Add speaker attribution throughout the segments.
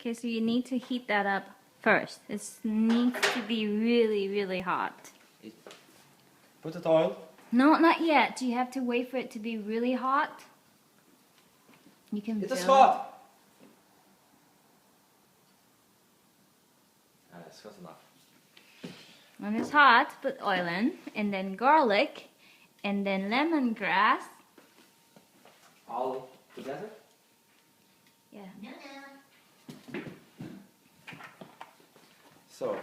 Speaker 1: Okay, so you need to heat that up first. It needs to be really, really hot.
Speaker 2: Put it oil.
Speaker 1: No, not yet. You have to wait for it to be really hot. You can
Speaker 2: It is
Speaker 1: feel
Speaker 2: hot. It's hot enough.
Speaker 1: When it's hot, put oil in, and then garlic, and then lemongrass.
Speaker 2: All together?
Speaker 1: Yeah.
Speaker 2: So.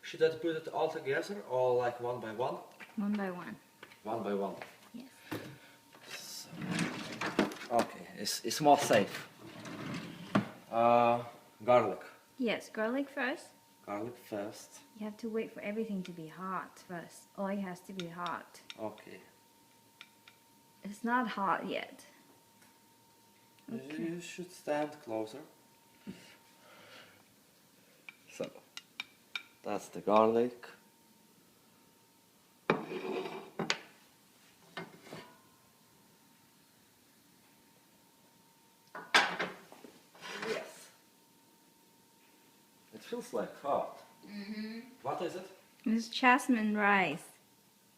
Speaker 2: Should I put it all together or like one by one?
Speaker 1: One by one.
Speaker 2: One by one.
Speaker 1: Yes.
Speaker 2: So, okay, it's more safe. Garlic.
Speaker 1: Yes, garlic first.
Speaker 2: Garlic first.
Speaker 1: You have to wait for everything to be hot first. Oil has to be hot.
Speaker 2: Okay.
Speaker 1: It's not hot yet. Okay.
Speaker 2: You should stand closer. So, that's the garlic. Yes. It feels like hot. What is it?
Speaker 1: This jasmine rice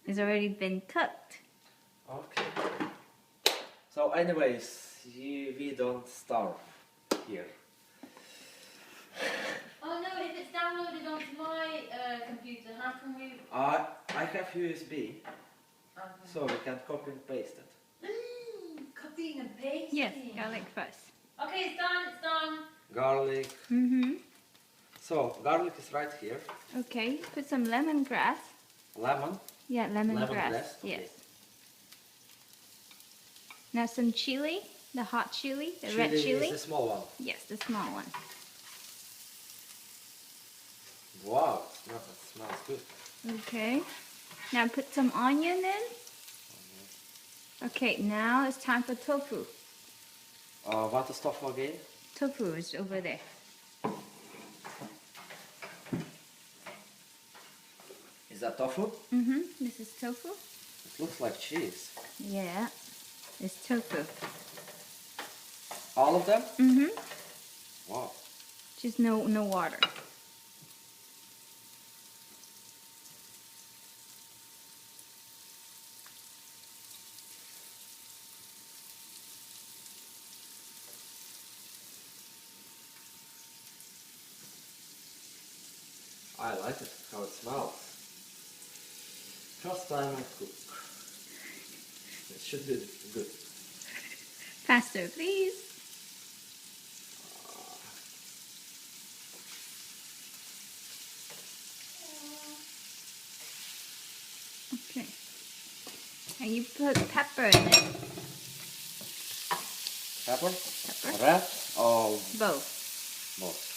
Speaker 1: has already been cooked.
Speaker 2: Okay. So anyways, we don't starve here.
Speaker 1: Oh no, if it's downloaded onto my computer, how can we...
Speaker 2: I have USB, so we can copy and paste it.
Speaker 1: Copying and pasting. Yes, garlic first.
Speaker 3: Okay, it's done.
Speaker 2: Garlic.
Speaker 1: Mm-hmm.
Speaker 2: So garlic is right here.
Speaker 1: Okay, put some lemongrass.
Speaker 2: Lemon.
Speaker 1: Yeah, lemongrass.
Speaker 2: Lemongrass, okay.
Speaker 1: Yes. Now some chili, the hot chili, the red chili.
Speaker 2: Is the small one.
Speaker 1: Yes, the small one.
Speaker 2: Wow, it smells good.
Speaker 1: Okay. Now put some onion in. Okay, now it's time for tofu.
Speaker 2: What is tofu again?
Speaker 1: Tofu is over there.
Speaker 2: Is that tofu?
Speaker 1: Mm-hmm. This is tofu.
Speaker 2: It looks like cheese.
Speaker 1: Yeah, it's tofu.
Speaker 2: All of them?
Speaker 1: Mm-hmm.
Speaker 2: Wow.
Speaker 1: Just no water.
Speaker 2: I like it, how it smells. First time I cook. It should be good.
Speaker 1: Faster, please. Okay. And you put pepper in it.
Speaker 2: Pepper?
Speaker 1: Pepper.
Speaker 2: Red or
Speaker 1: Both.
Speaker 2: both?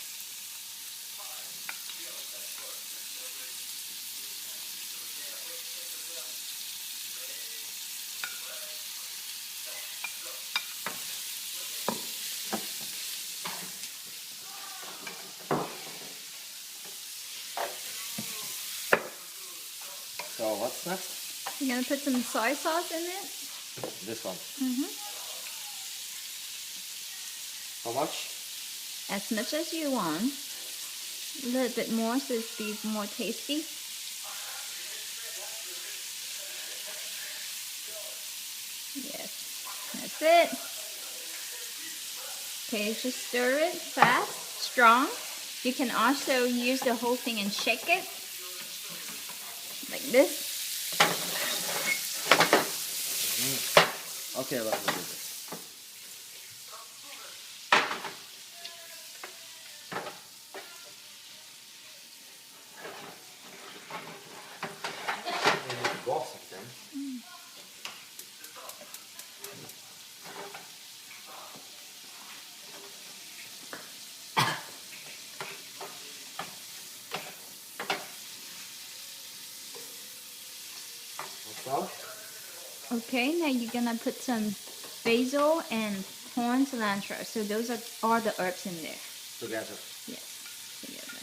Speaker 2: So what's next?
Speaker 1: You're gonna put some soy sauce in it.
Speaker 2: This one.
Speaker 1: Mm-hmm.
Speaker 2: How much?
Speaker 1: As much as you want. A little bit more so it's be more tasty. Yes, that's it. Okay, just stir it fast, strong. You can also use the whole thing and shake it. Like this.
Speaker 2: Okay, let me do this.
Speaker 1: Okay, now you're gonna put some basil and corn cilantro. So those are all the herbs in there.
Speaker 2: Together.
Speaker 1: Yes, together.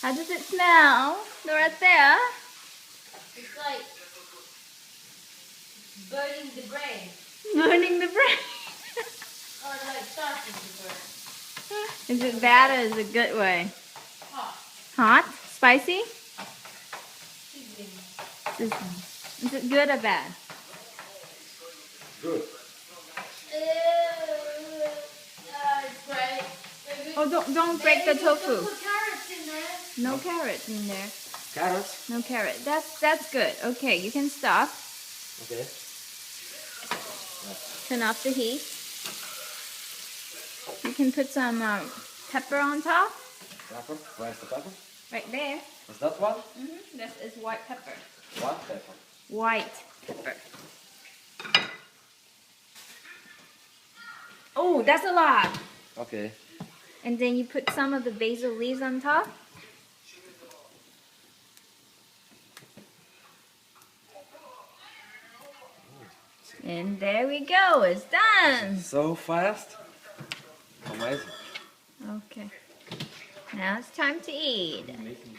Speaker 1: How does it smell, Dorothea?
Speaker 3: It's like burning the brain.
Speaker 1: Burning the brain.
Speaker 3: Or like starting to burn.
Speaker 1: Is it bad or is it good way?
Speaker 3: Hot.
Speaker 1: Hot? Spicy?
Speaker 3: Sizzling.
Speaker 1: Is it good or bad?
Speaker 2: Good.
Speaker 3: It's great.
Speaker 1: Oh, don't break the
Speaker 3: Maybe you
Speaker 1: tofu.
Speaker 3: can put carrots in there.
Speaker 1: No carrot in there.
Speaker 2: Carrots?
Speaker 1: No carrot. That's good. Okay, you can stop.
Speaker 2: Okay.
Speaker 1: Turn off the heat. You can put some pepper on top.
Speaker 2: Pepper? Where's the pepper?
Speaker 1: Right there.
Speaker 2: Is that one?
Speaker 1: This is white pepper.
Speaker 2: What pepper?
Speaker 1: White pepper. Oh, that's a lot.
Speaker 2: Okay.
Speaker 1: And then you put some of the basil leaves on top. And there we go. It's done.
Speaker 2: So fast. Amazing.
Speaker 1: Okay. Now it's time to eat.
Speaker 2: Making